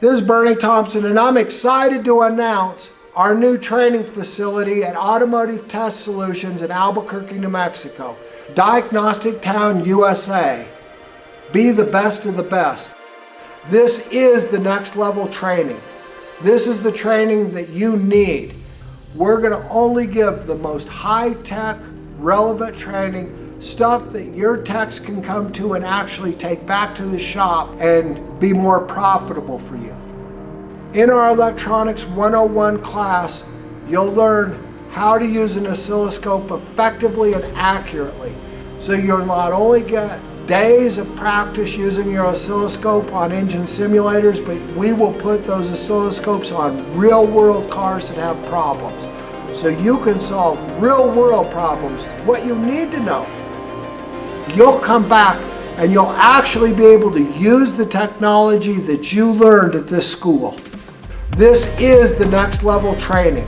This is Bernie Thompson, and I'm excited to announce our new training facility at Automotive Test Solutions in Albuquerque, New Mexico. Diagnostic Town, USA. Be the best of the best. This is the next level training. This is the training that you need. We're going to only give the most high-tech, relevant training, stuff that your techs can come to and actually take back to the shop and be more profitable for you. In our Electronics 101 class, you'll learn how to use an oscilloscope effectively and accurately. So you'll not only get days of practice using your oscilloscope on engine simulators, but we will put those oscilloscopes on real-world cars that have problems. So you can solve real-world problems, what you need to know. You'll come back and you'll actually be able to use the technology that you learned at this school. This is the next level training.